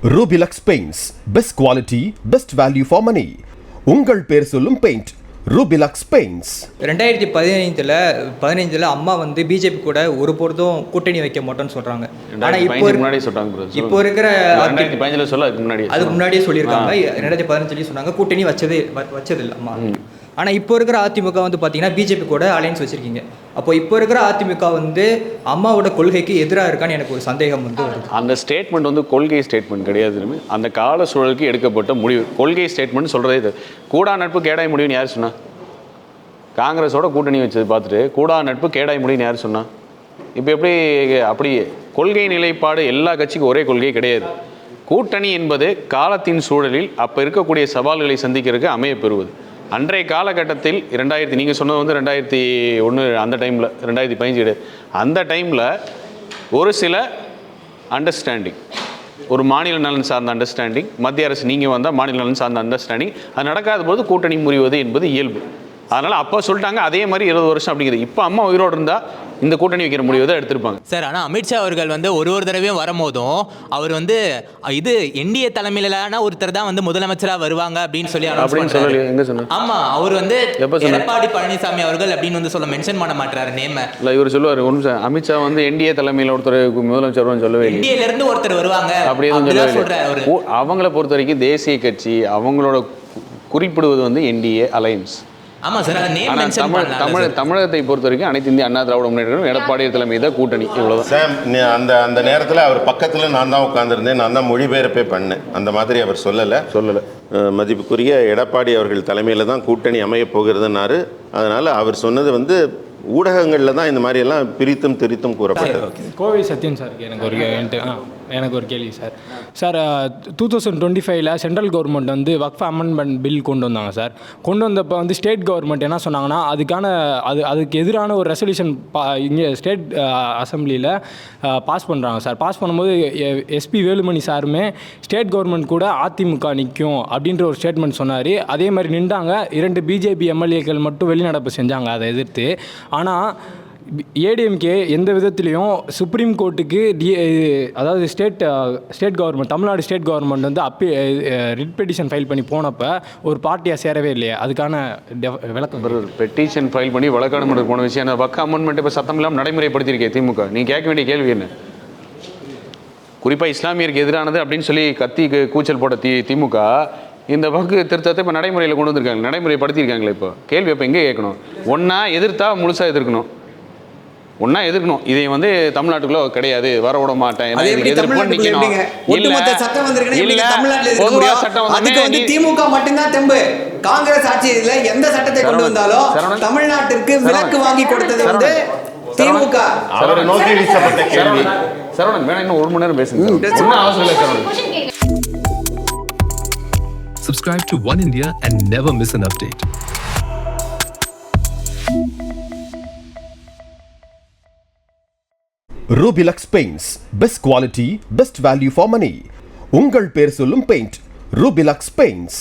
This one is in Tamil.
Rubilux Paints, best quality, best value for money. உங்கள் பேர் சொல்லும் பெயிண்ட் Rubilux Paints. 2015 அம்மா வந்து பிஜேபி கூட ஒரு பொழுதும் கூட்டணி வைக்க மாட்டோம்னு சொல்றாங்க. ஆனா இப்போ இருக்கிற 2015 சொல்ல அதுக்கு முன்னாடியே சொல்லியிருக்காங்க. 2015 சொன்னாங்க கூட்டணி வச்சது இல்லை அம்மா. ஆனால் இப்போ இருக்கிற அதிமுக வந்து பார்த்தீங்கன்னா பிஜேபி கூட அலையன்ஸ் வச்சுருக்கீங்க. அப்போ இப்போ இருக்கிற அதிமுக வந்து அம்மாவோட கொள்கைக்கு எதிராக இருக்கான்னு எனக்கு ஒரு சந்தேகம் வந்து வருது. அந்த ஸ்டேட்மெண்ட் வந்து கொள்கை ஸ்டேட்மெண்ட் கிடையாது. அந்த கால சூழலுக்கு எடுக்கப்பட்ட முடிவு. கொள்கை ஸ்டேட்மெண்ட் சொல்கிறதே இது. கூடா நட்பு கேடாய் முடிவுன்னு யார் சொன்னா? காங்கிரஸோட கூட்டணி வச்சது பார்த்துட்டு கூடா நட்பு கேடாய் முடிவுன்னு யார் சொன்னா? இப்போ எப்படி அப்படி கொள்கை நிலைப்பாடு எல்லா கட்சிக்கும் ஒரே கொள்கை கிடையாது. கூட்டணி என்பது காலத்தின் சூழலில் அப்போ இருக்கக்கூடிய சவால்களை சந்திக்கிறதுக்கு அமைய பெறுவது. அன்றைய காலகட்டத்தில் நீங்கள் சொன்னது வந்து 2001 அந்த டைமில் 2015 கிடையாது. அந்த டைமில் ஒரு சில அண்டர்ஸ்டாண்டிங், ஒரு மாநில நலன் சார்ந்த அண்டர்ஸ்டாண்டிங், மத்திய அரசு நீங்கள் வந்தால் மாநில நலன் சார்ந்த அண்டர்ஸ்டாண்டிங், அது நடக்காத போது கூட்டணி முறிவது என்பது இயல்பு. அதனால் அப்போ சொல்லிட்டாங்க. அதே மாதிரி 20 வருஷம் அப்படிங்கிறது. இப்போ அம்மா உயிரோடு இருந்தால் இந்த கூட்டணி வைக்கிற முடிவு தான் எடுத்திருப்பாங்க சார். ஆனால் அமித்ஷா அவர்கள் வந்து ஒரு தடவையும் வரும்போதும் அவர் வந்து இது என்டிஏ தலைமையிலான ஒருத்தர் தான் வந்து முதலமைச்சராக வருவாங்க அப்படின்னு சொல்லி ஆமாம், அவர் வந்து எடப்பாடி பழனிசாமி அவர்கள் அப்படின்னு வந்து மென்ஷன் பண்ண மாட்டாரு நேம. இல்லை, இவர் சொல்லுவார் ஒரு நிமிஷம், அமித்ஷா வந்து என்டிஏ தலைமையில் ஒருத்தர் முதலமைச்சர் சொல்லவே இல்லை. என்டிஏல இருந்து ஒருத்தர் வருவாங்க அப்படின்னு சொல்றாரு. அவங்கள பொறுத்த வரைக்கும் தேசிய கட்சி அவங்களோட குறிப்பிடுவது வந்து என்டிஏ அலையன்ஸ். ஆமாம் சார். தமிழகத்தை பொறுத்த வரைக்கும் அனைத்து இந்திய அண்ணா திராவிட முன்னேற்ற எடப்பாடி தலைமை தான் கூட்டணி. இவ்வளவுதான். அந்த நேரத்தில் அவர் பக்கத்தில் நான் தான் உட்கார்ந்துருந்தேன், நான் தான் மொழிபெயர்ப்பே பண்ணேன். அந்த மாதிரி அவர் சொல்லலை. மதிப்புக்குரிய எடப்பாடி அவர்கள் தலைமையில் தான் கூட்டணி அமையப் போகிறதுனாரு. அதனால் அவர் சொன்னது வந்து ஊடகங்களில் தான் இந்த மாதிரி எல்லாம் பிரித்தும் திரித்தும் கூறப்பட்டது. கோவை சத்யன் சார், எனக்கு ஒரு கேள்வி சார். 2025 சென்ட்ரல் கவர்மெண்ட் வந்து வக்ஃப் அமெண்ட்மெண்ட் பில் கொண்டு வந்தாங்க சார். கொண்டு வந்தப்போ வந்து ஸ்டேட் கவர்மெண்ட் என்ன சொன்னாங்கன்னா அதுக்கு எதிரான ஒரு ரெசல்யூஷன் இங்கே ஸ்டேட் அசம்பிளியில் பாஸ் பண்ணுறாங்க சார். பாஸ் பண்ணும்போது எஸ்பி வேலுமணி சாருமே ஸ்டேட் கவர்மெண்ட் கூட அதிமுக நிற்கும் அப்படின்ற ஒரு ஸ்டேட்மெண்ட் சொன்னார். அதே மாதிரி நின்றாங்க. 2 பிஜேபி எம்எல்ஏக்கள் மட்டும் வெளிநடப்பு செஞ்சாங்க அதை எதிர்த்து. ஆனால் ஏடிஎம்கே எந்த விதத்துலேயும் சுப்ரீம் கோர்ட்டுக்கு அதாவது state government, Tamil Nadu state government வந்து ரிட் பெட்டிஷன் ஃபைல் பண்ணி போனப்போ ஒரு பார்ட்டியாக சேரவே இல்லையா? அதுக்கான விளக்கம். பெட்டிஷன் ஃபைல் பண்ணி வழக்காடு போன விஷயம் அந்த வக்க அமெண்ட்மெண்ட் இப்போ சத்தம் இல்லாமல் நடைமுறைப்படுத்தியிருக்கேன் திமுக. நீ கேட்க வேண்டிய கேள்வி என்ன? குறிப்பாக இஸ்லாமியருக்கு எதிரானது அப்படின்னு சொல்லி கத்தி கூச்சல் போட்ட திமுக இந்த வக்கு திருத்தத்தை இப்போ நடைமுறையில் கொண்டு வந்திருக்காங்க, நடைமுறைப்படுத்தியிருக்காங்களே. இப்போ கேள்வி இப்போ எங்கே கேட்கணும்? ஒன்றா எதிர்த்தா முழுசாக எதிர்க்கணும், ஒன்னா எதிர்க்கணும். இதை வந்து தமிழ்நாட்டுக்குள்ள கிடையாது, வர விட மாட்டேன், திமுக மட்டும்தான் தெம்பு. காங்கிரஸ் ஆட்சியில எந்த சட்டத்தை கொண்டு வந்தாலும் தமிழ்நாட்டிற்கு விலக்கு வாங்கி கொடுத்தது வந்து திமுக. அவரை நோக்கி வீசப்பட்ட கேள்வி. சரவணன் வேணா இன்னும் 1 மணி நேரம் பேசுங்க. அவசரம் இல்லை Saravanan. Subscribe to One India and never miss an update. Rubilux Paints, best quality, best value for money. உங்கள் பேர் சொல்லும் பெயிண்ட் Rubilux Paints.